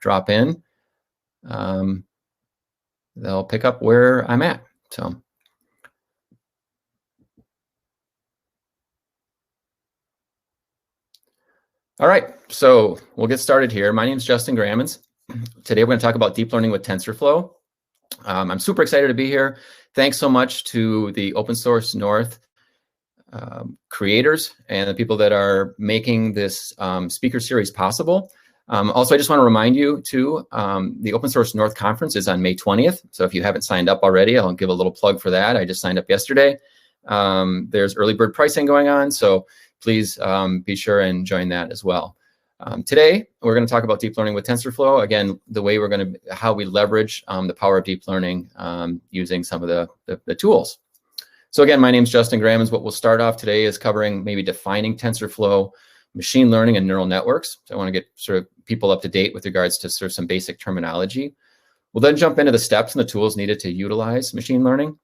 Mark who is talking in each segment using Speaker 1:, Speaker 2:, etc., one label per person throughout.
Speaker 1: drop in, they'll pick up where I'm at. So. All right, so we'll get started here. My name is Justin Grammens. Today we're going to talk about deep learning with TensorFlow. I'm super excited to be here. Thanks so much to the Open Source North creators and the people that are making this speaker series possible. Also, I just want to remind you too, the Open Source North Conference is on May 20th. So if you haven't signed up already, I'll give a little plug for that. I just signed up yesterday. There's early bird pricing going on, so please be sure and join that as well. Today, we're going to talk about deep learning with TensorFlow. Again, the way how we leverage the power of deep learning using some of the tools. So again, my name is Justin Grammens. What we'll start off today is covering maybe defining TensorFlow, machine learning, and neural networks. So I want to get sort of people up to date with regards to sort of some basic terminology. We'll then jump into the steps and the tools needed to utilize machine learning.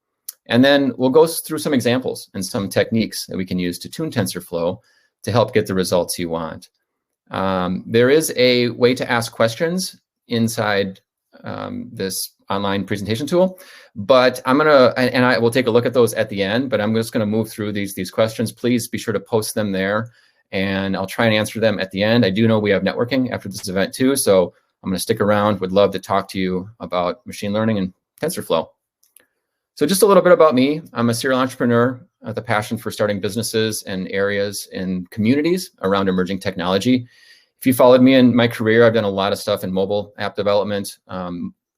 Speaker 1: And then we'll go through some examples and some techniques that we can use to tune TensorFlow to help get the results you want. There is a way to ask questions inside this online presentation tool, but I will take a look at those at the end, but I'm just gonna move through these questions. Please be sure to post them there and I'll try and answer them at the end. I do know we have networking after this event too, so I'm gonna stick around, would love to talk to you about machine learning and TensorFlow. So just a little bit about me. I'm a serial entrepreneur with a passion for starting businesses and areas and communities around emerging technology. If you followed me in my career, I've done a lot of stuff in mobile app development,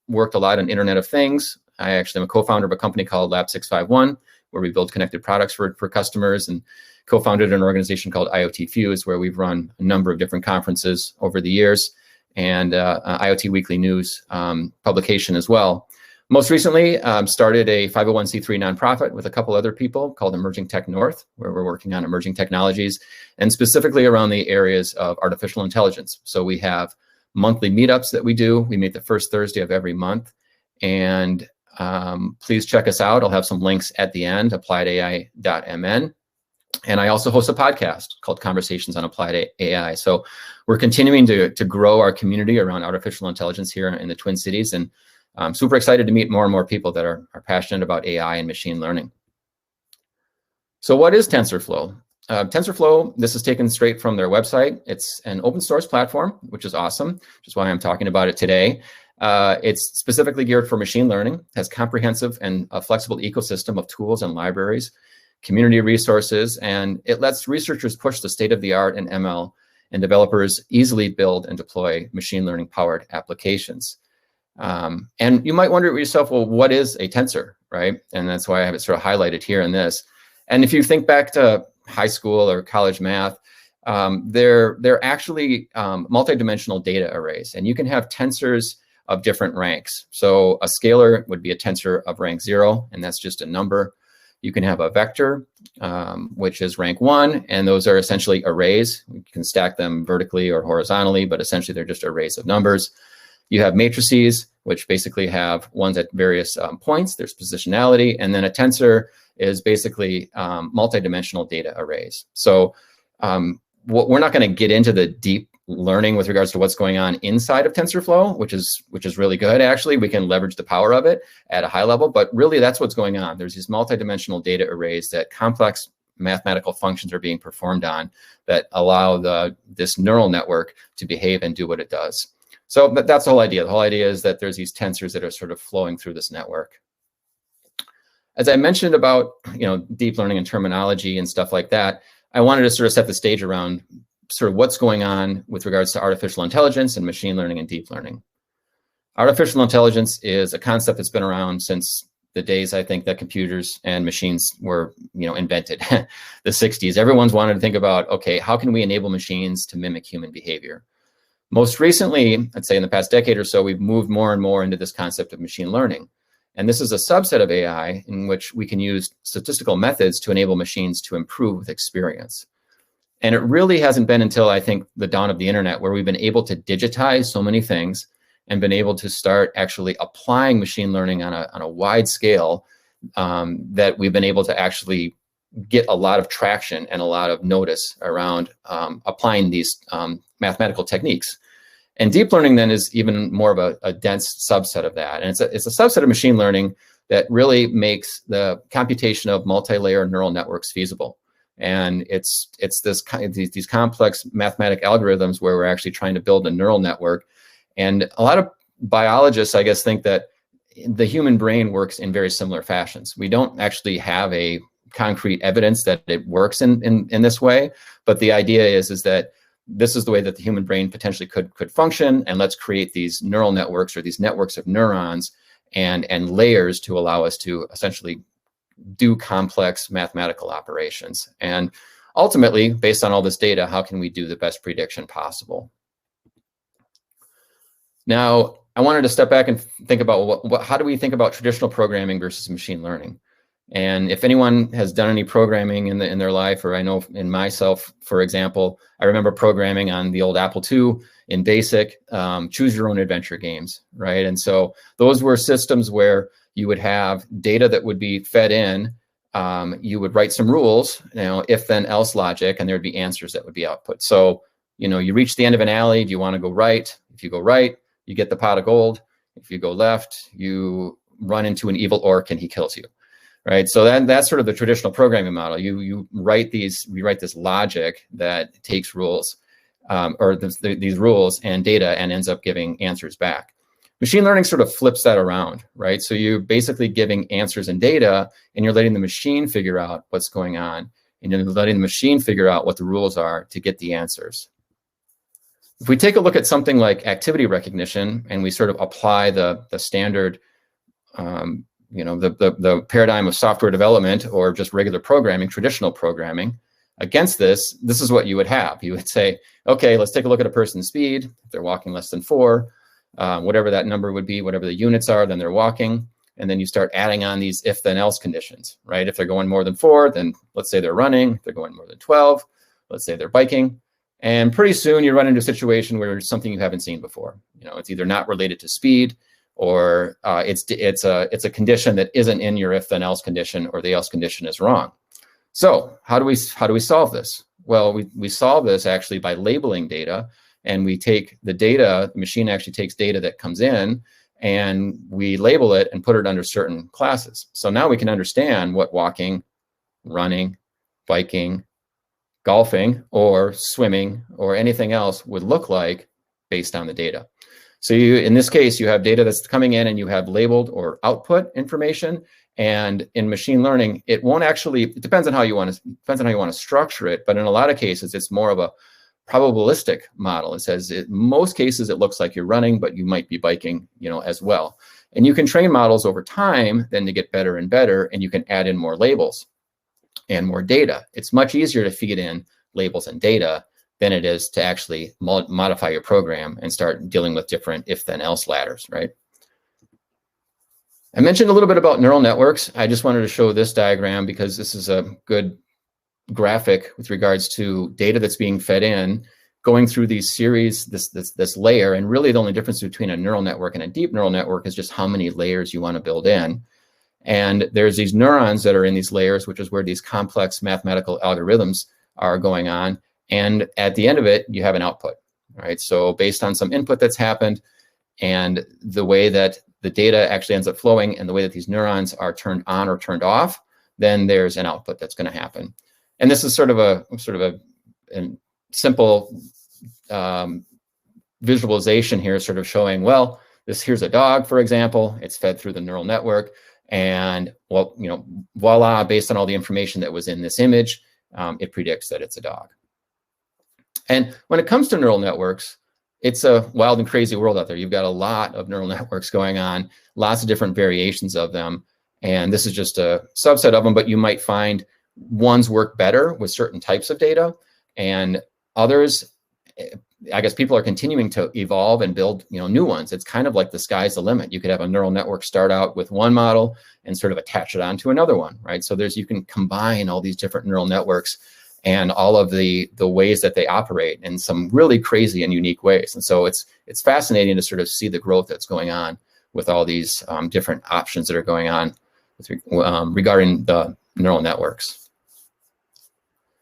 Speaker 1: worked a lot on Internet of Things. I actually am a co-founder of a company called Lab 651, where we build connected products for customers, and co-founded an organization called IoT Fuse, where we've run a number of different conferences over the years, and IoT Weekly News publication as well. Most recently, started a 501c3 nonprofit with a couple other people called Emerging Tech North, where we're working on emerging technologies and specifically around the areas of artificial intelligence. So we have monthly meetups that we do. We meet the first Thursday of every month. And please check us out. I'll have some links at the end, appliedai.mn. And I also host a podcast called Conversations on Applied AI. So we're continuing to grow our community around artificial intelligence here in the Twin Cities. And I'm super excited to meet more and more people that are passionate about AI and machine learning. So what is TensorFlow? TensorFlow, this is taken straight from their website. It's an open source platform, which is awesome, which is why I'm talking about it today. It's specifically geared for machine learning, has comprehensive and a flexible ecosystem of tools and libraries, community resources, and it lets researchers push the state of the art in ML and developers easily build and deploy machine learning powered applications. And you might wonder to yourself, well, what is a tensor, right? And that's why I have it sort of highlighted here in this. And if you think back to high school or college math, they're actually multidimensional data arrays. And you can have tensors of different ranks. So a scalar would be a tensor of rank 0, and that's just a number. You can have a vector, which is rank 1, and those are essentially arrays. You can stack them vertically or horizontally, but essentially they're just arrays of numbers. You have matrices, which basically have ones at various points. There's positionality. And then a tensor is basically multidimensional data arrays. So we're not going to get into the deep learning with regards to what's going on inside of TensorFlow, which is really good, actually. We can leverage the power of it at a high level. But really, that's what's going on. There's these multidimensional data arrays that complex mathematical functions are being performed on that allow this neural network to behave and do what it does. So that's the whole idea. The whole idea is that there's these tensors that are sort of flowing through this network. As I mentioned about deep learning and terminology and stuff like that, I wanted to sort of set the stage around sort of what's going on with regards to artificial intelligence and machine learning and deep learning. Artificial intelligence is a concept that's been around since the days, I think, that computers and machines were invented, the 60s. Everyone's wanted to think about, okay, how can we enable machines to mimic human behavior? Most recently, I'd say in the past decade or so, we've moved more and more into this concept of machine learning. And this is a subset of AI in which we can use statistical methods to enable machines to improve with experience. And it really hasn't been until, I think, the dawn of the internet where we've been able to digitize so many things and been able to start actually applying machine learning on a wide scale that we've been able to actually get a lot of traction and a lot of notice around applying these mathematical techniques. And deep learning then is even more of a dense subset of that. And it's a subset of machine learning that really makes the computation of multi-layer neural networks feasible. And it's this kind of these complex mathematic algorithms where we're actually trying to build a neural network. And a lot of biologists, I guess, think that the human brain works in very similar fashions. We don't actually have a concrete evidence that it works in this way, but the idea is that this is the way that the human brain potentially could function, and let's create these neural networks or these networks of neurons and layers to allow us to essentially do complex mathematical operations. And ultimately, based on all this data, how can we do the best prediction possible? Now, I wanted to step back and think about how do we think about traditional programming versus machine learning? And if anyone has done any programming in their life, or I know in myself, for example, I remember programming on the old Apple II in BASIC, choose your own adventure games, right? And so those were systems where you would have data that would be fed in. You would write some rules, if then else logic, and there'd be answers that would be output. So, you reach the end of an alley. Do you want to go right? If you go right, you get the pot of gold. If you go left, you run into an evil orc and he kills you. Right, so that's sort of the traditional programming model. We write this logic that takes rules, these rules and data, and ends up giving answers back. Machine learning sort of flips that around, right? So you're basically giving answers and data, and you're letting the machine figure out what's going on, and you're letting the machine figure out what the rules are to get the answers. If we take a look at something like activity recognition, and we sort of apply the standard the paradigm of software development or just regular programming, traditional programming, against this is what you would have. You would say, okay, let's take a look at a person's speed. If they're walking less than 4, whatever that number would be, whatever the units are, then they're walking. And then you start adding on these if then else conditions, right? If they're going more than 4, then let's say they're running. If they're going more than 12, let's say they're biking. And pretty soon you run into a situation where it's something you haven't seen before. It's either not related to speed, or it's a condition that isn't in your if then else condition, or the else condition is wrong. So how do we solve this? Well, we solve this actually by labeling data, and we take the data. The machine actually takes data that comes in, and we label it and put it under certain classes. So now we can understand what walking, running, biking, golfing, or swimming, or anything else would look like based on the data. So in this case, you have data that's coming in, and you have labeled or output information. And in machine learning, it won't actually, it depends on how you want to structure it. But in a lot of cases, it's more of a probabilistic model. It says in most cases, it looks like you're running, but you might be biking, as well. And you can train models over time then to get better and better, and you can add in more labels and more data. It's much easier to feed in labels and data than it is to actually modify your program and start dealing with different if then else ladders, right? I mentioned a little bit about neural networks. I just wanted to show this diagram because this is a good graphic with regards to data that's being fed in, going through these series, this layer. And really the only difference between a neural network and a deep neural network is just how many layers you want to build in. And there's these neurons that are in these layers, which is where these complex mathematical algorithms are going on. And at the end of it, you have an output, right? So based on some input that's happened and the way that the data actually ends up flowing and the way that these neurons are turned on or turned off, then there's an output that's going to happen. And this is sort of a simple visualization here, sort of showing, well, here's a dog, for example. It's fed through the neural network, and well, voila, based on all the information that was in this image, it predicts that it's a dog. And when it comes to neural networks, it's a wild and crazy world out there. You've got a lot of neural networks going on, lots of different variations of them. And this is just a subset of them, but you might find ones work better with certain types of data, and others, I guess people are continuing to evolve and build new ones. It's kind of like the sky's the limit. You could have a neural network start out with one model and sort of attach it onto another one, right? So you can combine all these different neural networks and all of the ways that they operate in some really crazy and unique ways. And so it's fascinating to sort of see the growth that's going on with all these different options that are going on regarding the neural networks.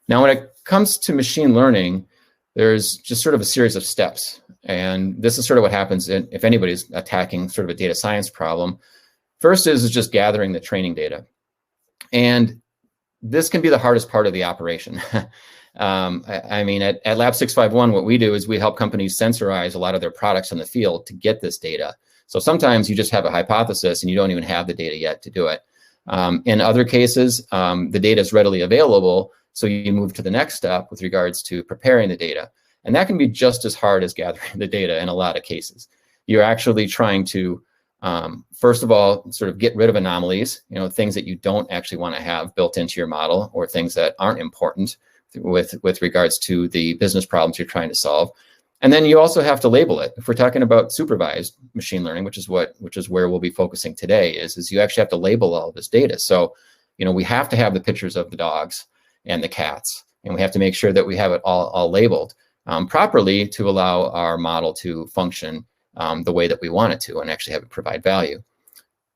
Speaker 1: Now, when it comes to machine learning, there's just sort of a series of steps. And this is sort of what happens if anybody's attacking sort of a data science problem. First is just gathering the training data. And this can be the hardest part of the operation. I mean, at Lab 651, what we do is we help companies sensorize a lot of their products in the field to get this data. So sometimes you just have a hypothesis and you don't even have the data yet to do it. In other cases, the data is readily available, so you move to the next step with regards to preparing the data. And that can be just as hard as gathering the data in a lot of cases. You're actually trying to, first of all, sort of get rid of anomalies, things that you don't actually want to have built into your model, or things that aren't important with regards to the business problems you're trying to solve. And then you also have to label it. If we're talking about supervised machine learning, which is where we'll be focusing today, is you actually have to label all this data. So, we have to have the pictures of the dogs and the cats, and we have to make sure that we have it all labeled properly to allow our model to function the way that we want it to and actually have it provide value.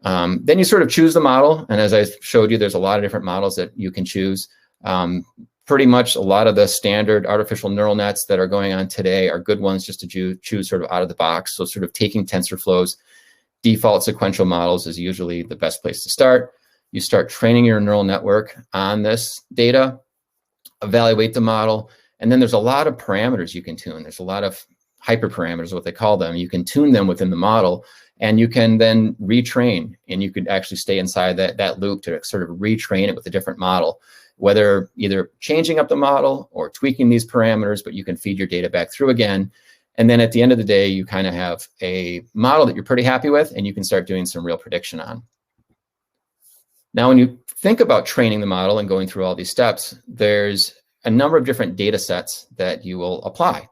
Speaker 1: Then you sort of choose the model. And as I showed you, there's a lot of different models that you can choose. Pretty much a lot of the standard artificial neural nets that are going on today are good ones just to choose sort of out of the box. So sort of taking TensorFlow's default sequential models is usually the best place to start. You start training your neural network on this data, evaluate the model, and then there's a lot of parameters you can tune. There's a lot of hyperparameters, what they call them. You can tune them within the model, and you can then retrain, and you could actually stay inside that loop to sort of retrain it with a different model, whether either changing up the model or tweaking these parameters, but you can feed your data back through again. And then at the end of the day, you kind of have a model that you're pretty happy with, and you can start doing some real prediction on. Now, when you think about training the model and going through all these steps, there's a number of different data sets that you will apply.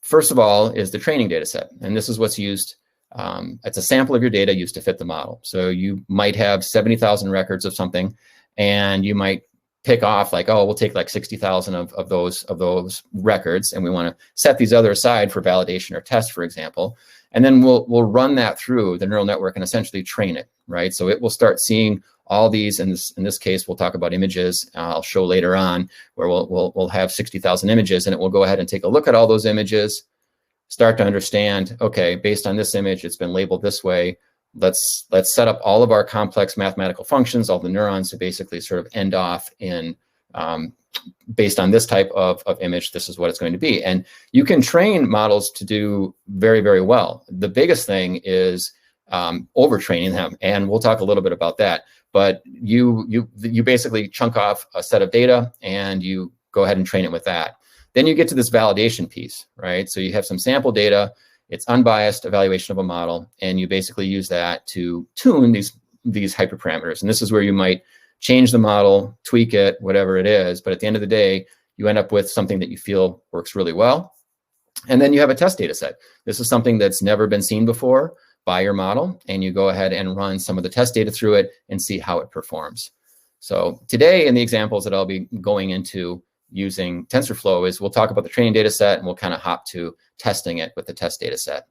Speaker 1: First of all is the training data set, and this is what's used. It's a sample of your data used to fit the model. So you might have 70,000 records of something, and you might pick off like, oh, we'll take like 60,000 of those records, and we want to set these other aside for validation or test, for example. And then we'll run that through the neural network and essentially train it, right? So it will start seeing all these. In this case, we'll talk about images. I'll show later on where we'll have 60,000 images, and it will go ahead and take a look at all those images, start to understand, okay, based on this image, it's been labeled this way. Let's set up all of our complex mathematical functions, all the neurons to basically sort of end off in, based on this type of image, this is what it's going to be. And you can train models to do very, very well. The biggest thing is overtraining them, and we'll talk a little bit about that. But you basically chunk off a set of data, and you go ahead and train it with that. Then you get to this validation piece, right? So you have some sample data. It's unbiased evaluation of a model, and you basically use that to tune these hyperparameters. And this is where you might change the model, tweak it, whatever it is. But at the end of the day, you end up with something that you feel works really well. And then you have a test data set. This is something that's never been seen before by your model, and you go ahead and run some of the test data through it and see how it performs. So today, in the examples that I'll be going into using TensorFlow, is we'll talk about the training data set, and we'll kind of hop to testing it with the test data set.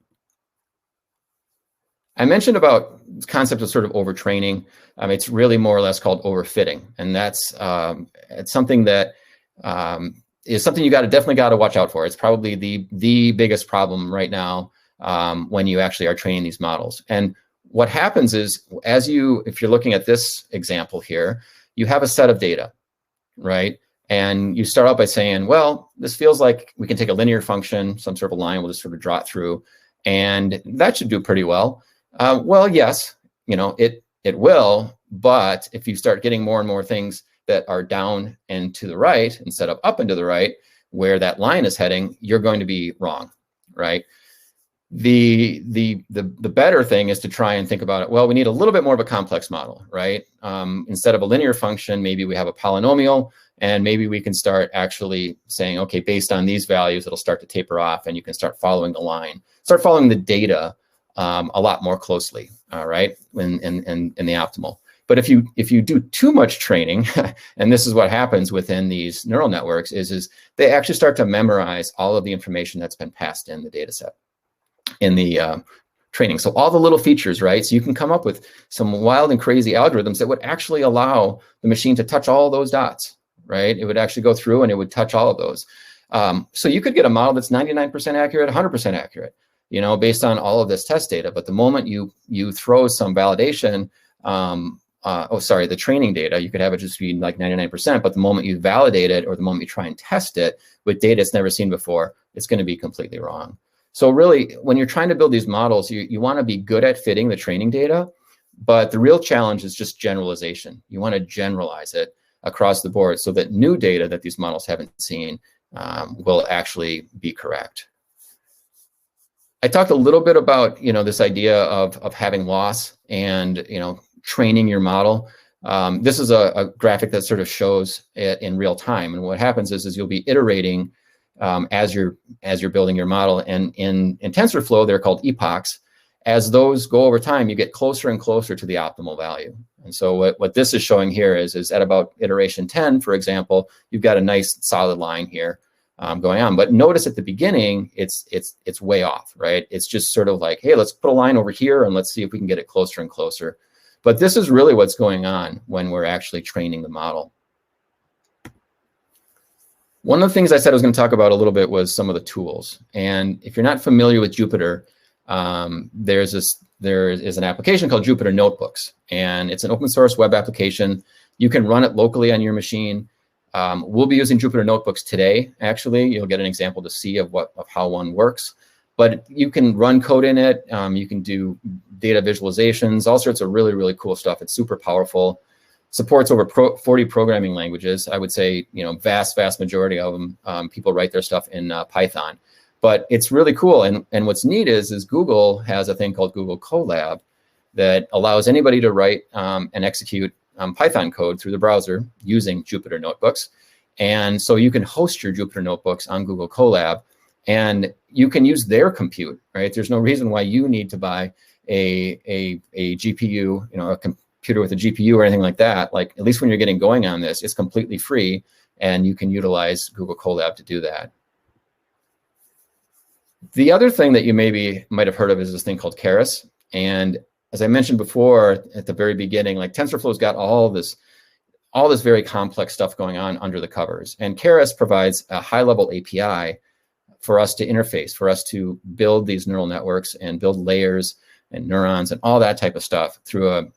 Speaker 1: I mentioned about the concept of sort of overtraining. It's really more or less called overfitting, and that's it's something that is something you definitely got to watch out for. It's probably the biggest problem right now when you actually are training these models. And what happens is, if you're looking at this example here, you have a set of data, right? And you start out by saying, well, this feels like we can take a linear function, some sort of line, we'll just sort of draw it through, and that should do pretty well. Well, yes, it will, but if you start getting more and more things that are down and to the right instead of up and to the right, where that line is heading, you're going to be wrong, right? The better thing is to try and think about it. Well, we need a little bit more of a complex model, right? Instead of a linear function, maybe we have a polynomial, and maybe we can start actually saying, okay, based on these values, it'll start to taper off, and you can start following the line, start following the data a lot more closely, all right, in the optimal. But if you do too much training, and this is what happens within these neural networks, is they actually start to memorize all of the information that's been passed in the data set, in the training. So all the little features, right? So you can come up with some wild and crazy algorithms that would actually allow the machine to touch all those dots, right? It would actually go through and it would touch all of those. So you could get a model that's 99% accurate, 100% accurate, you know, based on all of this test data. But the moment you throw some validation, the training data, you could have it just be like 99%, but the moment you validate it or the moment you try and test it with data it's never seen before, it's going to be completely wrong. So really, when you're trying to build these models, you want to be good at fitting the training data, but the real challenge is just generalization. You want to generalize it across the board so that new data that these models haven't seen will actually be correct. I talked a little bit about, you know, this idea of having loss and, you know, training your model. This is a graphic that sort of shows it in real time. And what happens is you'll be iterating as you're building your model. And in TensorFlow, they're called epochs. As those go over time, you get closer and closer to the optimal value. And so what this is showing here is at about iteration 10, for example, you've got a nice solid line here going on. But notice at the beginning, it's way off, right? It's just sort of like, hey, let's put a line over here and let's see if we can get it closer and closer. But this is really what's going on when we're actually training the model. One of the things I said I was going to talk about a little bit was some of the tools. And if you're not familiar with Jupyter, there is an application called Jupyter Notebooks, and it's an open source web application. You can run it locally on your machine. We'll be using Jupyter Notebooks today. Actually, you'll get an example to see of how one works. But you can run code in it. You can do data visualizations, all sorts of really, really cool stuff. It's super powerful. Supports over 40 programming languages. I would say, you know, vast majority of them, people write their stuff in Python. But it's really cool. And what's neat is Google has a thing called Google Colab that allows anybody to write and execute Python code through the browser using Jupyter Notebooks. And so you can host your Jupyter Notebooks on Google Colab, and you can use their compute, right? There's no reason why you need to buy a GPU, you know, a computer with a GPU or anything like that. Like, at least when you're getting going on this, it's completely free, and you can utilize Google Colab to do that. The other thing that you might have heard of is this thing called Keras. And as I mentioned before at the very beginning, like TensorFlow's got all this very complex stuff going on under the covers. And Keras provides a high-level API for us to interface, for us to build these neural networks and build layers and neurons and all that type of stuff through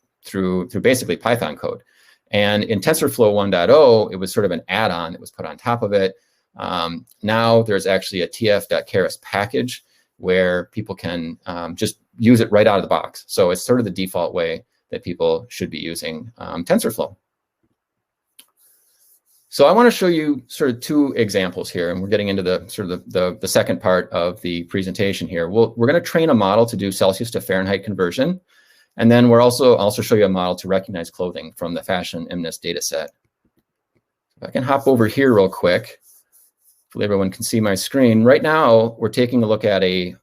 Speaker 1: basically Python code. And in TensorFlow 1.0, it was sort of an add-on that was put on top of it. Now there's actually a tf.keras package where people can just use it right out of the box. So it's sort of the default way that people should be using TensorFlow. So I want to show you sort of two examples here, and we're getting into the sort of the second part of the presentation here. We're going to train a model to do Celsius to Fahrenheit conversion, and then we're also show you a model to recognize clothing from the fashion MNIST data set. If I can hop over here real quick, hopefully everyone can see my screen. Right now, we're taking a look at a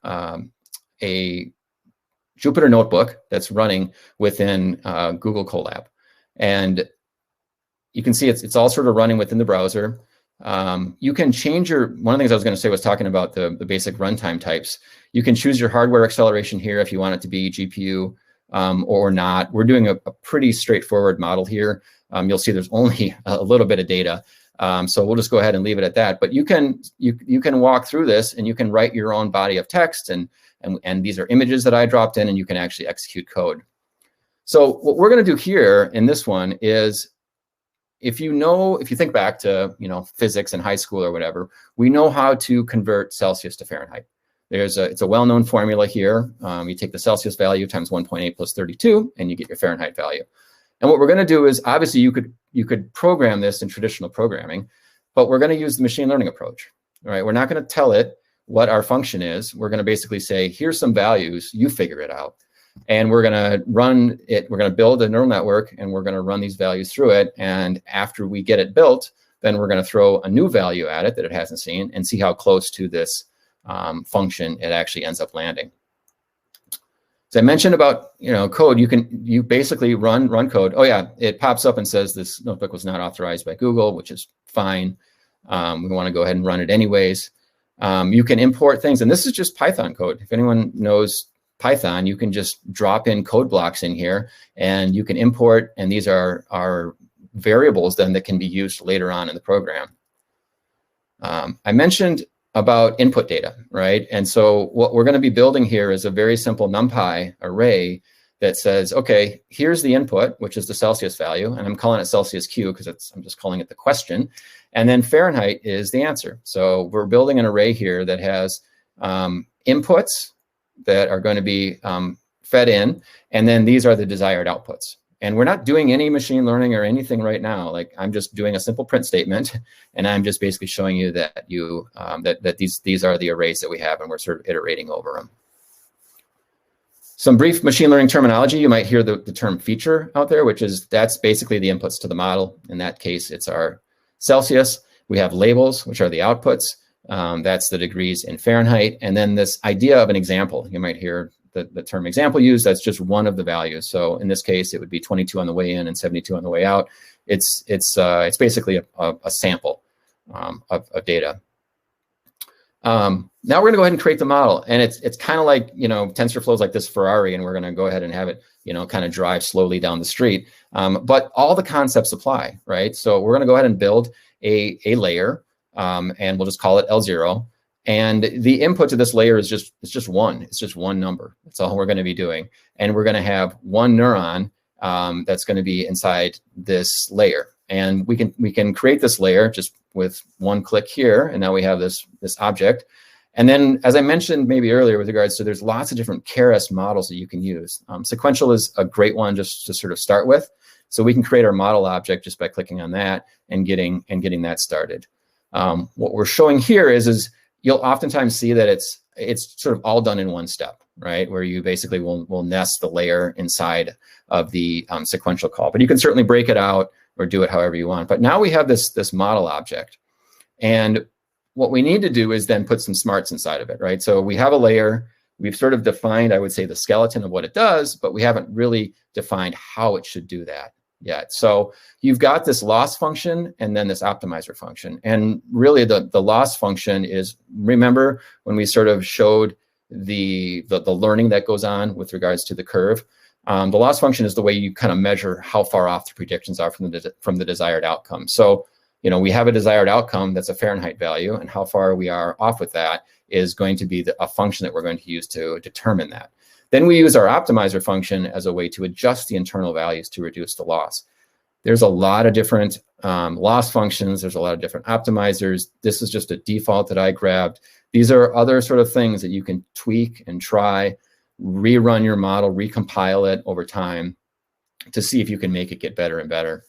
Speaker 1: Jupyter Notebook that's running within Google Colab, and you can see it's all sort of running within the browser. You can change one of the things I was going to say was talking about the basic runtime types. You can choose your hardware acceleration here if you want it to be GPU or not. We're doing a pretty straightforward model here. You'll see there's only a little bit of data. So we'll just go ahead and leave it at that. But you can walk through this, and you can write your own body of text, and these are images that I dropped in, and you can actually execute code. So what we're going to do here in this one is, if you think back to, you know, physics in high school or whatever, we know how to convert Celsius to Fahrenheit. It's a well-known formula here. You take the Celsius value times 1.8 plus 32, and you get your Fahrenheit value. And what we're going to do is, obviously, you could program this in traditional programming, but we're going to use the machine learning approach. All right, we're not going to tell it what our function is. We're going to basically say, here's some values, you figure it out. And we're going to run it. We're going to build a neural network, and we're going to run these values through it. And after we get it built, then we're going to throw a new value at it that it hasn't seen and see how close to this function it actually ends up landing. So I mentioned about, you know, code. You basically run code. Oh yeah, it pops up and says this notebook was not authorized by Google, which is fine. We want to go ahead and run it anyways. You can import things, and this is just Python code. If anyone knows Python, you can just drop in code blocks in here, and you can import, and these are variables then that can be used later on in the program. I mentioned about input data, right? And so what we're going to be building here is a very simple NumPy array that says, okay, here's the input, which is the Celsius value, and I'm calling it Celsius Q because I'm just calling it the question. And then Fahrenheit is the answer. So we're building an array here that has inputs that are going to be fed in, and then these are the desired outputs. And we're not doing any machine learning or anything right now. Like, I'm just doing a simple print statement, and I'm just basically showing you that these are the arrays that we have, and we're sort of iterating over them. Some brief machine learning terminology. You might hear the term feature out there, that's basically the inputs to the model. In that case, it's our Celsius. We have labels, which are the outputs. That's the degrees in Fahrenheit. And then this idea of an example. You might hear the term example used. That's just one of the values. So in this case, it would be 22 on the way in and 72 on the way out. It's basically a sample of data. Now we're going to go ahead and create the model, and it's kind of like, TensorFlow is like this Ferrari, and we're going to go ahead and have it, kind of drive slowly down the street. But all the concepts apply, right? So we're going to go ahead and build a layer, and we'll just call it L0. And the input to this layer is just one. It's just one number. That's all we're going to be doing, and we're going to have one neuron that's going to be inside this layer. And we can create this layer just with one click here, and now we have this object. And then, as I mentioned maybe earlier with regards to, there's lots of different keras models that you can use. Sequential is a great one just to sort of start with. So we can create our model object just by clicking on that and getting that started. What we're showing here is you'll oftentimes see that it's sort of all done in one step, right? Where you basically will nest the layer inside of the sequential call. But you can certainly break it out or do it however you want. But now we have this model object. And what we need to do is then put some smarts inside of it, right? So we have a layer. We've sort of defined, I would say, the skeleton of what it does, but we haven't really defined how it should do that yet. So you've got this loss function and then this optimizer function. And really the loss function is, remember when we sort of showed the learning that goes on with regards to the curve? The loss function is the way you kind of measure how far off the predictions are from the desired outcome. So, we have a desired outcome that's a Fahrenheit value, and how far we are off with that is going to be a function that we're going to use to determine that. Then we use our optimizer function as a way to adjust the internal values to reduce the loss. There's a lot of different loss functions. There's a lot of different optimizers. This is just a default that I grabbed. These are other sort of things that you can tweak and try, rerun your model, recompile it over time to see if you can make it get better and better.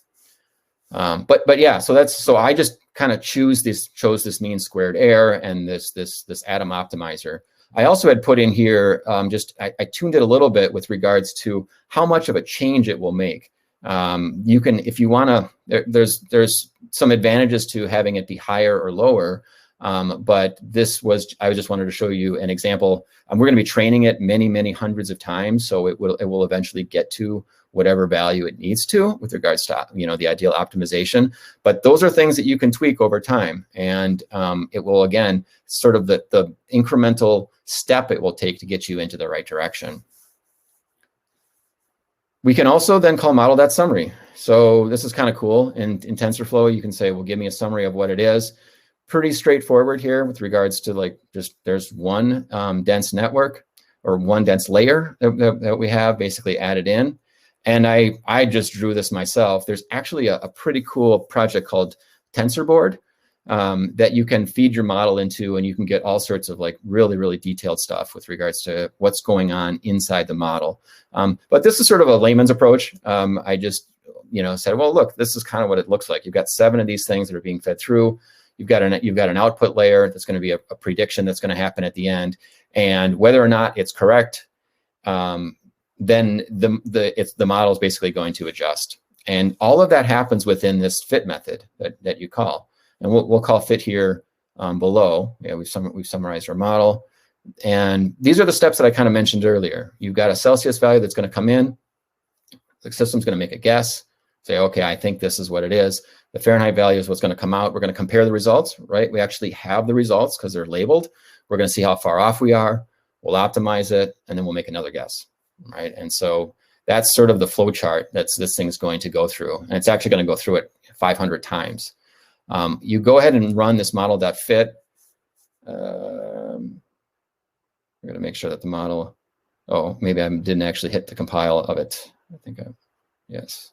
Speaker 1: But yeah, so I just kind of chose this mean squared error and this atom optimizer. I also had put in here I tuned it a little bit with regards to how much of a change it will make. You can, if you want to, there's some advantages to having it be higher or lower. But I just wanted to show you an example. We're going to be training it many hundreds of times, so it will eventually get to whatever value it needs to with regards to the ideal optimization. But those are things that you can tweak over time, and it will, again, sort of the incremental step it will take to get you into the right direction. We can also then call model.summary. So this is kind of cool. In TensorFlow, you can say, well, give me a summary of what it is. Pretty straightforward here with regards to there's one dense network or one dense layer that we have basically added in. And I just drew this myself. There's actually a pretty cool project called TensorBoard that you can feed your model into, and you can get all sorts of really detailed stuff with regards to what's going on inside the model. But this is sort of a layman's approach. I just said, well, look, this is kind of what it looks like. You've got 7 of these things that are being fed through. You've got an output layer that's going to be a prediction that's going to happen at the end, and whether or not it's correct, then the model is basically going to adjust. And all of that happens within this fit method that you call. And we'll call fit here below. Yeah, we've summarized our model. And these are the steps that I kind of mentioned earlier. You've got a Celsius value that's going to come in. The system's going to make a guess. Say, okay, I think this is what it is. The Fahrenheit value is what's going to come out. We're going to compare the results, right? We actually have the results because they're labeled. We're going to see how far off we are. We'll optimize it, and then we'll make another guess, right? And so that's sort of the flow chart that this thing's going to go through. And it's actually going to go through it 500 times. You go ahead and run this model.fit. We're going to make sure that the model, oh, maybe I didn't actually hit the compile of it. I think yes.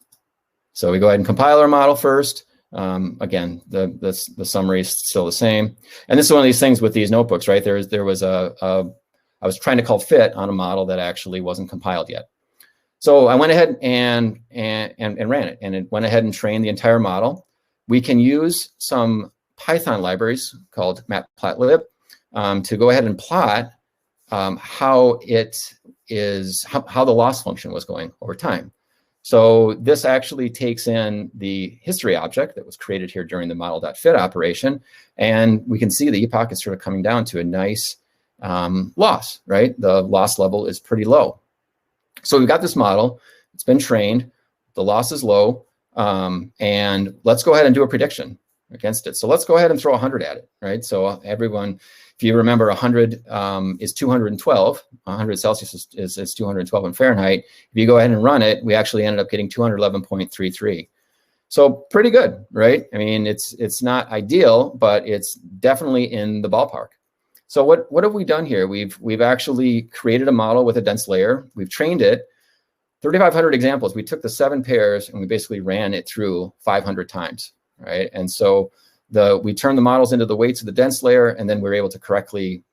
Speaker 1: So we go ahead and compile our model first. Again, the summary is still the same. And this is one of these things with these notebooks, right? There was I was trying to call fit on a model that actually wasn't compiled yet. So I went ahead and ran it, and it went ahead and trained the entire model. We can use some Python libraries called matplotlib to go ahead and plot how the loss function was going over time. So this actually takes in the history object that was created here during the model.fit operation, and we can see the epoch is sort of coming down to a nice loss, right? The loss level is pretty low. So we've got this model, it's been trained, the loss is low, and let's go ahead and do a prediction against it. So let's go ahead and throw 100 at it, right? So everyone, if you remember, 100 is 212. 100 Celsius is 212 in Fahrenheit. If you go ahead and run it, we actually ended up getting 211.33. So pretty good, right? I mean, it's not ideal, but it's definitely in the ballpark. So what have we done here? We've actually created a model with a dense layer. We've trained it 3,500 examples. We took the 7 pairs and we basically ran it through 500 times, right? And so we turned the models into the weights of the dense layer, and then we were able to correctly,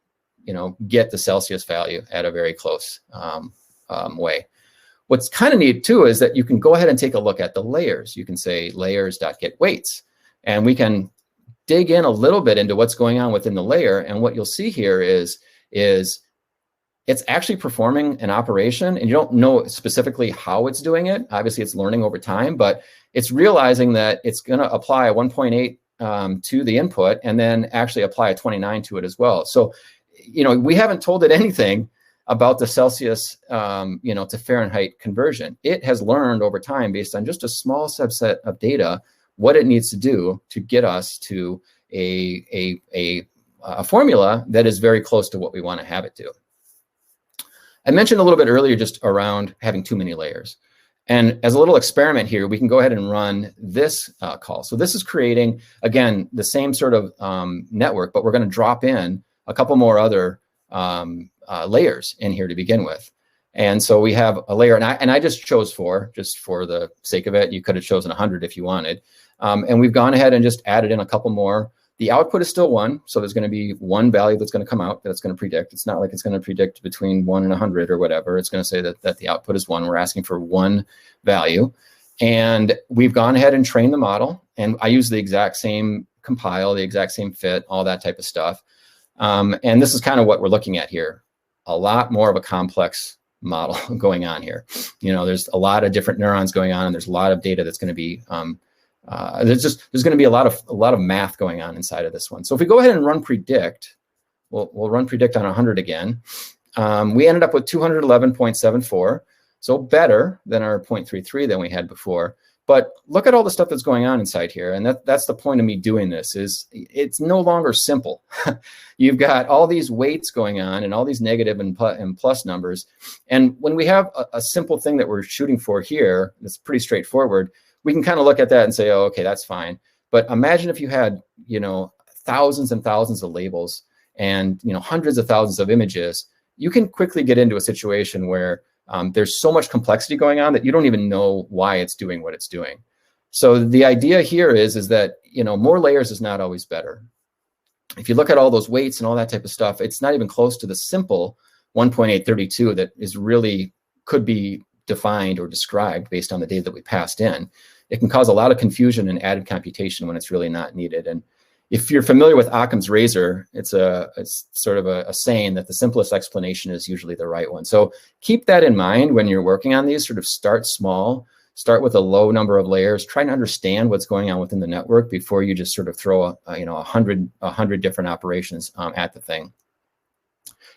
Speaker 1: get the Celsius value at a very close way. What's kind of neat too is that you can go ahead and take a look at the layers. You can say layers.getWeights, and we can dig in a little bit into what's going on within the layer. And what you'll see here is it's actually performing an operation, and you don't know specifically how it's doing it. Obviously, it's learning over time, but it's realizing that it's going to apply a 1.8 to the input and then actually apply a 29 to it as well. So, we haven't told it anything about the Celsius, to Fahrenheit conversion. It has learned over time, based on just a small subset of data, what it needs to do to get us to a formula that is very close to what we want to have it do. I mentioned a little bit earlier just around having too many layers. And as a little experiment here, we can go ahead and run this call. So this is creating, again, the same sort of network, but we're going to drop in a couple more other layers in here to begin with. And so we have a layer, and I just chose 4, just for the sake of it. You could have chosen 100 if you wanted. And we've gone ahead and just added in a couple more. The output is still 1, so there's going to be one value that's going to come out that's going to predict. It's not like it's going to predict between 1 and 100 or whatever. It's going to say that the output is 1. We're asking for 1 value. And we've gone ahead and trained the model. And I use the exact same compile, the exact same fit, all that type of stuff. And this is kind of what we're looking at here. A lot more of a complex model going on here. There's a lot of different neurons going on, and there's a lot of data that's going to be there's going to be a lot of math going on inside of this one. So if we go ahead and run predict, we'll run predict on 100 again. We ended up with 211.74, so better than our 0.33 than we had before. But look at all the stuff that's going on inside here, and that's the point of me doing this. Is it's no longer simple. You've got all these weights going on and all these negative and plus numbers, and when we have a simple thing that we're shooting for here, that's pretty straightforward. We can kind of look at that and say, oh, okay, that's fine. But imagine if you had, thousands and thousands of labels and, hundreds of thousands of images. You can quickly get into a situation where there's so much complexity going on that you don't even know why it's doing what it's doing. So the idea here is that, more layers is not always better. If you look at all those weights and all that type of stuff, it's not even close to the simple 1.832 that is really could be defined or described based on the data that we passed in. It can cause a lot of confusion and added computation when it's really not needed. And if you're familiar with Occam's razor, it's sort of a saying that the simplest explanation is usually the right one. So keep that in mind when you're working on these. Sort of start small, start with a low number of layers, try to understand what's going on within the network before you just sort of throw 100 different operations at the thing.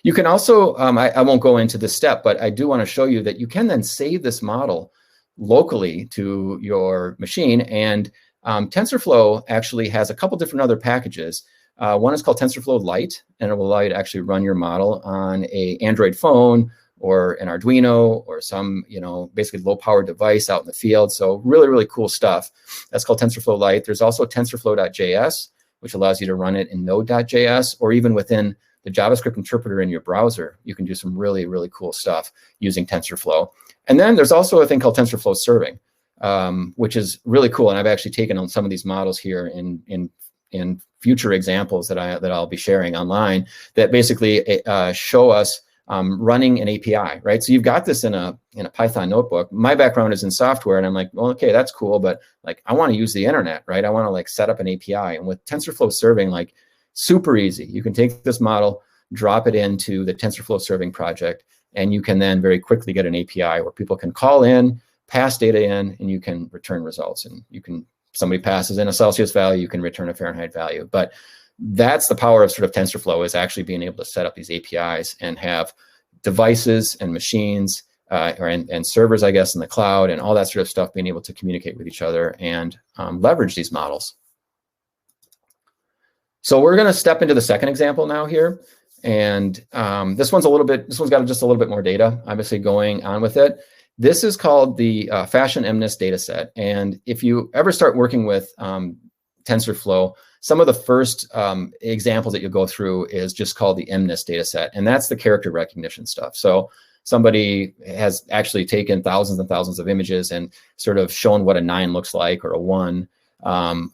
Speaker 1: You can also, I won't go into this step, but I do want to show you that you can then save this model locally to your machine. And TensorFlow actually has a couple different other packages. One is called TensorFlow Lite, and it will allow you to actually run your model on an Android phone or an Arduino or some, basically low power device out in the field. So really, really cool stuff. That's called TensorFlow Lite. There's also TensorFlow.js, which allows you to run it in Node.js, or even within the JavaScript interpreter in your browser. You can do some really, really cool stuff using TensorFlow. And then there's also a thing called TensorFlow Serving, which is really cool. And I've actually taken on some of these models here in future examples that I'll be sharing online that basically show us running an API, right? So you've got this in a Python notebook. My background is in software, and I'm like, well, okay, that's cool, but like I want to use the internet, right? I want to like set up an API, and with TensorFlow Serving, like super easy. You can take this model, drop it into the TensorFlow Serving project, and you can then very quickly get an API where people can call in, pass data in, and you can return results. And somebody passes in a Celsius value, you can return a Fahrenheit value. But that's the power of sort of TensorFlow, is actually being able to set up these APIs and have devices and machines and servers, I guess, in the cloud and all that sort of stuff being able to communicate with each other and leverage these models. So we're going to step into the second example now here. And this one's got just a little bit more data, obviously, going on with it. This is called the Fashion MNIST dataset. And if you ever start working with TensorFlow, some of the first examples that you'll go through is just called the MNIST dataset, and that's the character recognition stuff. So somebody has actually taken thousands and thousands of images and sort of shown what a 9 looks like or a 1,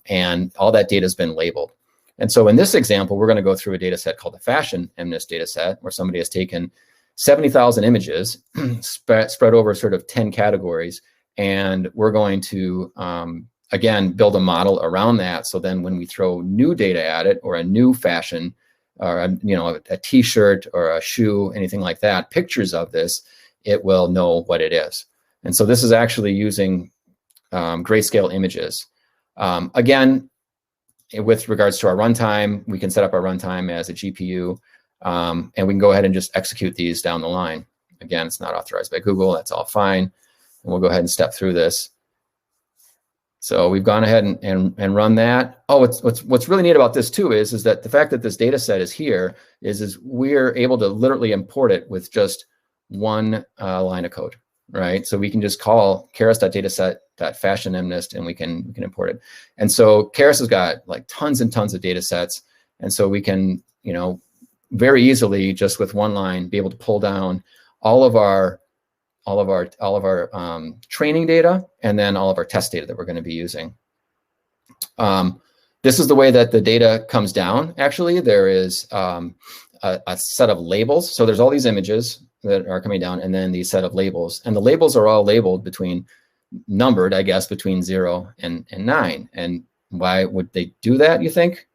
Speaker 1: and all that data has been labeled. And so in this example, we're going to go through a dataset called the Fashion MNIST dataset, where somebody has taken 70,000 images spread over sort of 10 categories, and we're going to again, build a model around that. So then when we throw new data at it, or a new fashion, or a t-shirt or a shoe, anything like that, pictures of this, it will know what it is. And so this is actually using grayscale images. Again, with regards to our runtime, we can set up our runtime as a GPU, and we can go ahead and just execute these down the line. Again, it's not authorized by Google. That's all fine. And we'll go ahead and step through this. So we've gone ahead and run that. Oh, what's really neat about this too is that the fact that this data set is here is we're able to literally import it with just one line of code, right? So we can just call keras.dataset.fashionMNIST, and we can import it. And so Keras has got like tons and tons of data sets, and so we can very easily, just with one line, be able to pull down all of our training data, and then all of our test data that we're going to be using. This is the way that the data comes down. Actually, there is a set of labels. So there's all these images that are coming down, and then these set of labels. And the labels are all labeled numbered, I guess, between 0 and 9. And why would they do that, you think?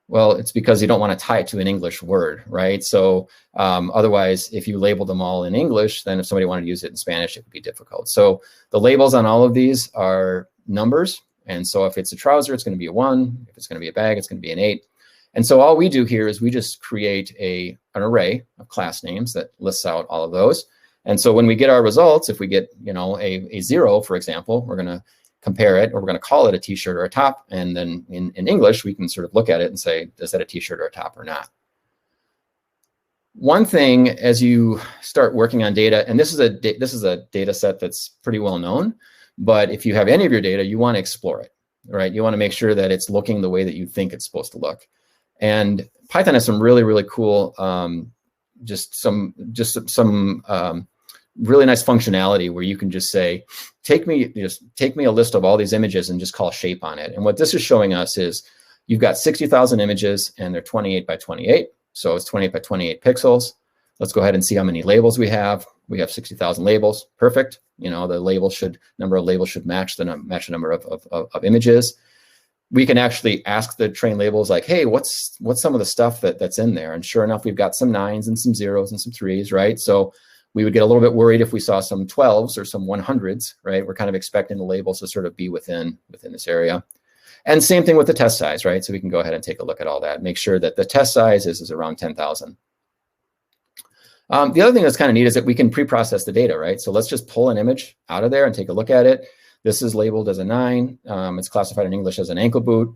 Speaker 1: Well, it's because you don't want to tie it to an English word, right? So otherwise, if you label them all in English, then if somebody wanted to use it in Spanish, it would be difficult. So the labels on all of these are numbers. And so if it's a trouser, it's going to be a 1. If it's going to be a bag, it's going to be an 8. And so all we do here is we just create an array of class names that lists out all of those. And so when we get our results, if we get a 0, for example, we're going to compare it, or we're going to call it a t-shirt or a top, and then in English we can sort of look at it and say, is that a t-shirt or a top or not? One thing as you start working on data, and this is a data set that's pretty well known, but if you have any of your data, you want to explore it, right? You want to make sure that it's looking the way that you think it's supposed to look. And Python has some really, really cool, just some really nice functionality where you can just say, take me a list of all these images and just call shape on it. And what this is showing us is you've got 60,000 images, and they're 28 by 28. So it's 28 by 28 pixels. Let's go ahead and see how many labels we have. We have 60,000 labels. Perfect. The number of labels should match the number of images. We can actually ask the train labels like, hey, what's some of the stuff that's in there? And sure enough, we've got some 9s and some 0s and some 3s, right? So we would get a little bit worried if we saw some 12s or some 100s, right? We're kind of expecting the labels to sort of be within this area. And same thing with the test size, right? So we can go ahead and take a look at all that. Make sure that the test size is around 10,000. The other thing that's kind of neat is that we can pre-process the data, right? So let's just pull an image out of there and take a look at it. This is labeled as a 9. It's classified in English as an ankle boot.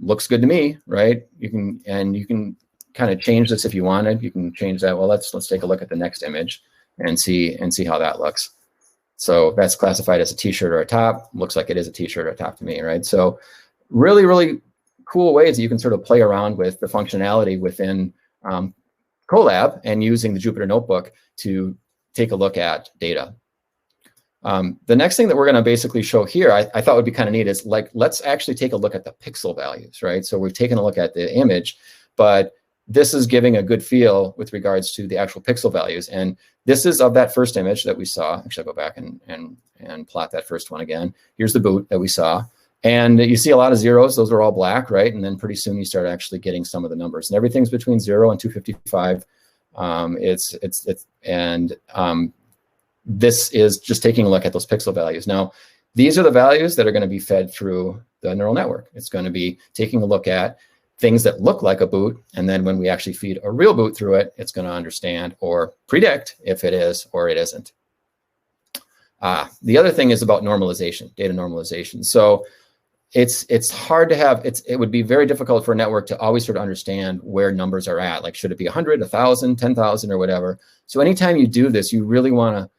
Speaker 1: Looks good to me, right? You can kind of change this if you wanted. You can change that. Well, let's take a look at the next image. and see how that looks. So that's classified as a t-shirt or a top. Looks like it is a t-shirt or a top to me, right? So really, really cool ways that you can sort of play around with the functionality within Colab and using the Jupyter Notebook to take a look at data. The next thing that we're going to basically show here, I thought would be kind of neat is like, let's actually take a look at the pixel values, right? So we've taken a look at the image, but this is giving a good feel with regards to the actual pixel values. And this is of that first image that we saw. Actually, I'll go back and plot that first one again. Here's the boot that we saw. And you see a lot of zeros. Those are all black, right? And then pretty soon you start actually getting some of the numbers. And everything's between 0 and 255. This is just taking a look at those pixel values. Now, these are the values that are going to be fed through the neural network. It's going to be taking a look at things that look like a boot, and then when we actually feed a real boot through it, it's going to understand or predict if it is or it isn't. The other thing is about normalization, data normalization. So it's hard to have, it would be very difficult for a network to always sort of understand where numbers are at. Like, should it be 100, 1,000, 10,000 or whatever? So anytime you do this, you really want to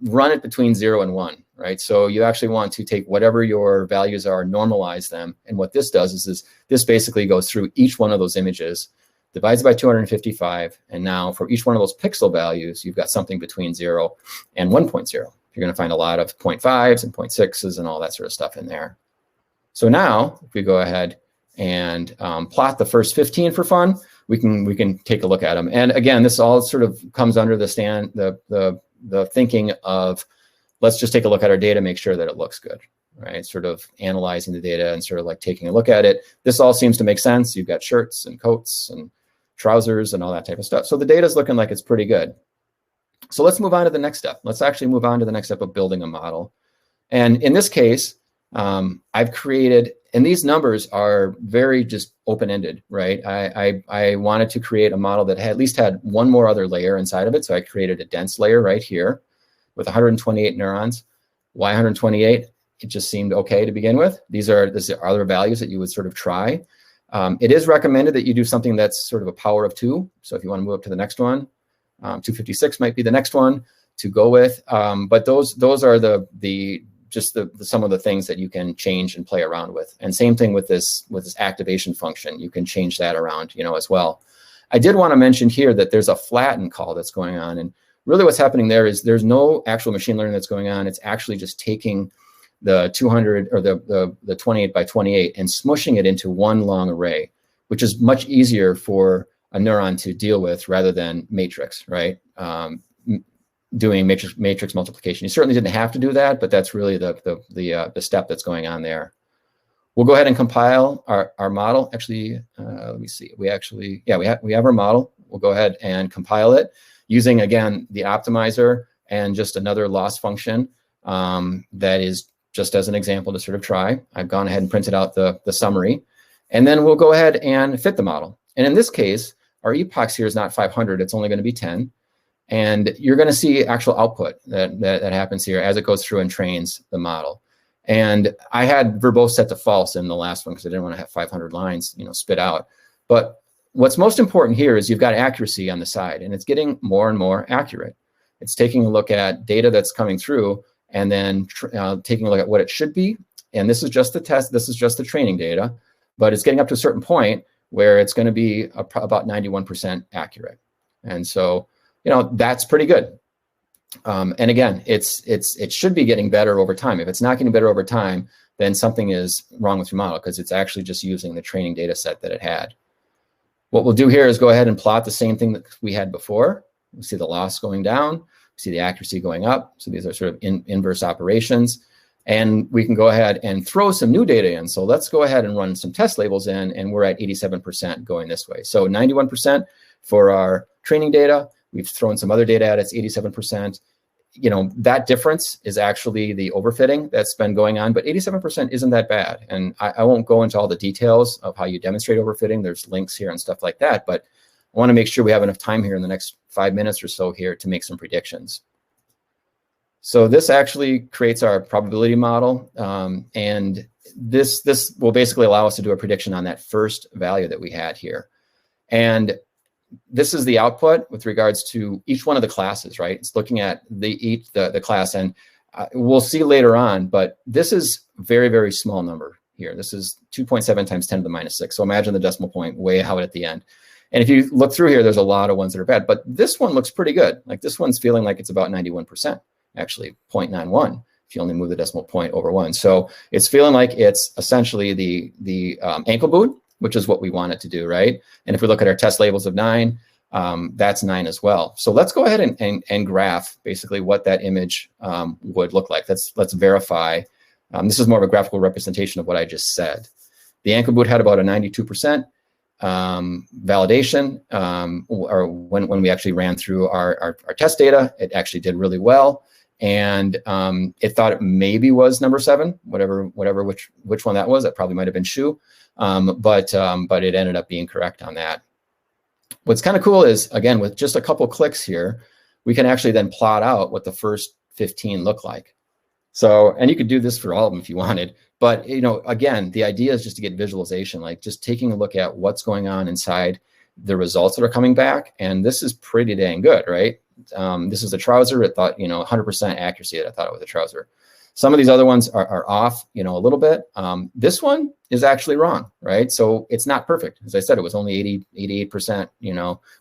Speaker 1: run it between 0 and 1, right? So you actually want to take whatever your values are, normalize them. And what this does is this basically goes through each one of those images, divides it by 255. And now for each one of those pixel values, you've got something between 0 and 1.0. You're going to find a lot of 0.5s and 0.6s and all that sort of stuff in there. So now if we go ahead and plot the first 15 for fun, we can take a look at them. And again, this all sort of comes under the thinking of, let's just take a look at our data, make sure that it looks good, right? Sort of analyzing the data and sort of like taking a look at it. This all seems to make sense. You've got shirts and coats and trousers and all that type of stuff. So the data is looking like it's pretty good. So let's move on to the next step. Let's actually move on to the next step of building a model. And in this case, I've created, and these numbers are very just open-ended, right? I wanted to create a model that at least had one more other layer inside of it. So I created a dense layer right here with 128 neurons. Why 128? It just seemed okay to begin with. These are other values that you would sort of try. It is recommended that you do something that's sort of a power of 2. So if you want to move up to the next one, 256 might be the next one to go with. But those are some of the things that you can change and play around with. And same thing with this activation function. You can change that around, as well. I did want to mention here that there's a flatten call that's going on. And really what's happening there is there's no actual machine learning that's going on. It's actually just taking the 200 or the 28 by 28 and smushing it into one long array, which is much easier for a neuron to deal with rather than matrix, right? Doing matrix multiplication. You certainly didn't have to do that, but that's really the step that's going on there. We'll go ahead and compile our model. Actually, let me see. We have our model. We'll go ahead and compile it using, again, the optimizer and just another loss function that is just as an example to sort of try. I've gone ahead and printed out the summary, and then we'll go ahead and fit the model. And in this case, our epochs here is not 500. It's only going to be 10. And you're going to see actual output that happens here as it goes through and trains the model. And I had verbose set to false in the last one because I didn't want to have 500 lines, spit out. But what's most important here is you've got accuracy on the side, and it's getting more and more accurate. It's taking a look at data that's coming through and then taking a look at what it should be. And this is just the test. This is just the training data, but it's getting up to a certain point where it's going to be about 91% accurate. And so, that's pretty good. And again, it should be getting better over time. If it's not getting better over time, then something is wrong with your model because it's actually just using the training data set that it had. What we'll do here is go ahead and plot the same thing that we had before. We see the loss going down, we see the accuracy going up. So these are sort of inverse operations. And we can go ahead and throw some new data in. So let's go ahead and run some test labels in, and we're at 87% going this way. So 91% for our training data. We've thrown some other data at it's 87%. That difference is actually the overfitting that's been going on, but 87% isn't that bad. And I won't go into all the details of how you demonstrate overfitting. There's links here and stuff like that, but I want to make sure we have enough time here in the next 5 minutes or so here to make some predictions. So this actually creates our probability model, and this will basically allow us to do a prediction on that first value that we had here. And this is the output with regards to each one of the classes, right? It's looking at the class, and we'll see later on, but this is very, very small number here. This is 2.7 times 10 to the minus 6. So imagine the decimal point way out at the end. And if you look through here, there's a lot of ones that are bad, but this one looks pretty good. Like this one's feeling like it's about 91%, actually 0.91 if you only move the decimal point over 1. So it's feeling like it's essentially the ankle boot, which is what we want it to do, right? And if we look at our test labels of 9, that's 9 as well. So let's go ahead and graph basically what that image would look like. Let's verify. This is more of a graphical representation of what I just said. The ankle boot had about a 92% validation, or when we actually ran through our test data, it actually did really well. And it thought it maybe was number 7, which one that was. That probably might have been shoe, but it ended up being correct on that. What's kind of cool is, again, with just a couple clicks here, we can actually then plot out what the first 15 look like. So, and you could do this for all of them if you wanted, but again, the idea is just to get visualization, like just taking a look at what's going on inside the results that are coming back. And this is pretty dang good, right? This is a trouser. It thought, 100% accuracy that I thought it was a trouser. Some of these other ones are off, a little bit. This one is actually wrong, right? So it's not perfect. As I said, it was only 88%,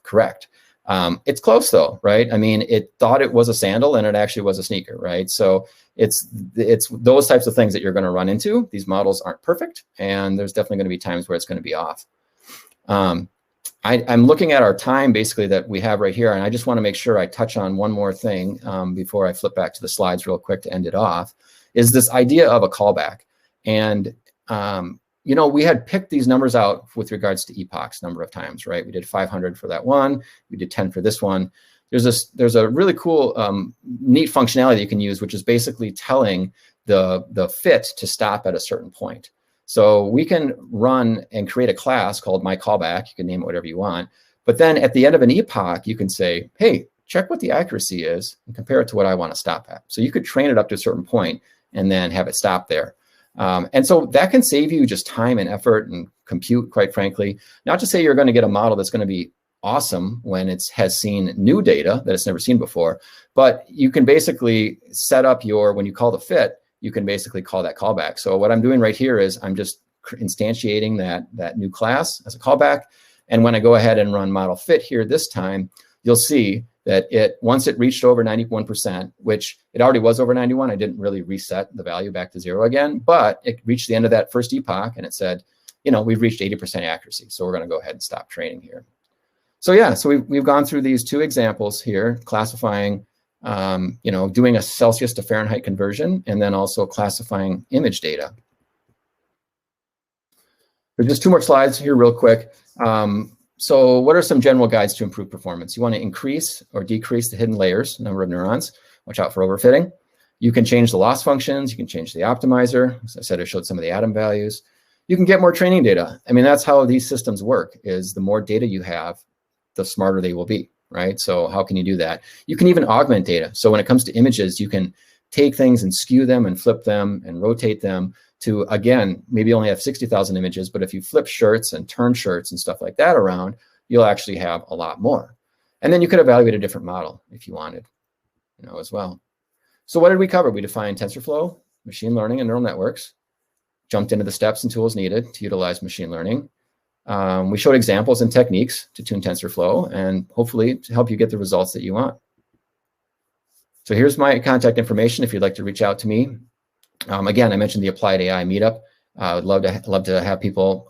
Speaker 1: correct. It's close though, right? I mean, it thought it was a sandal and it actually was a sneaker, right? So it's those types of things that you're going to run into. These models aren't perfect, and there's definitely going to be times where it's going to be off. I'm looking at our time basically that we have right here, and I just want to make sure I touch on one more thing before I flip back to the slides real quick to end it off, is this idea of a callback. And we had picked these numbers out with regards to epochs number of times, right? We did 500 for that one. We did 10 for this one. There's a really cool, neat functionality you can use, which is basically telling the fit to stop at a certain point. So we can run and create a class called myCallback. You can name it whatever you want. But then at the end of an epoch, you can say, hey, check what the accuracy is and compare it to what I want to stop at. So you could train it up to a certain point and then have it stop there. And so that can save you just time and effort and compute, quite frankly. Not to say you're going to get a model that's going to be awesome when it has seen new data that it's never seen before, but you can basically set up when you call the fit, you can basically call that callback. So what I'm doing right here is I'm just instantiating that new class as a callback. And when I go ahead and run model fit here this time, you'll see that once it reached over 91%, which it already was over 91, I didn't really reset the value back to 0 again, but it reached the end of that first epoch and it said, we've reached 80% accuracy. So we're going to go ahead and stop training here. So yeah, so we've gone through these 2 examples here, classifying, doing a Celsius to Fahrenheit conversion, and then also classifying image data. There's just 2 more slides here real quick. So what are some general guides to improve performance? You want to increase or decrease the hidden layers, number of neurons. Watch out for overfitting. You can change the loss functions. You can change the optimizer. As I said, I showed some of the atom values. You can get more training data. I mean, that's how these systems work, is the more data you have, the smarter they will be, right? So how can you do that? You can even augment data. So when it comes to images, you can take things and skew them and flip them and rotate them to, again, maybe only have 60,000 images, but if you flip shirts and turn shirts and stuff like that around, you'll actually have a lot more. And then you could evaluate a different model if you wanted, as well. So what did we cover? We defined TensorFlow, machine learning, and neural networks, jumped into the steps and tools needed to utilize machine learning. We showed examples and techniques to tune TensorFlow and hopefully to help you get the results that you want. So here's my contact information if you'd like to reach out to me. Again, I mentioned the Applied AI meetup. I would love to have people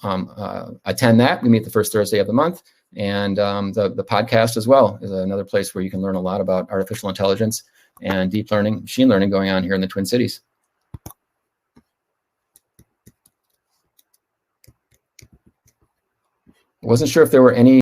Speaker 1: attend that. We meet the first Thursday of the month. And the podcast as well is another place where you can learn a lot about artificial intelligence and deep learning, machine learning going on here in the Twin Cities. I wasn't sure if there were any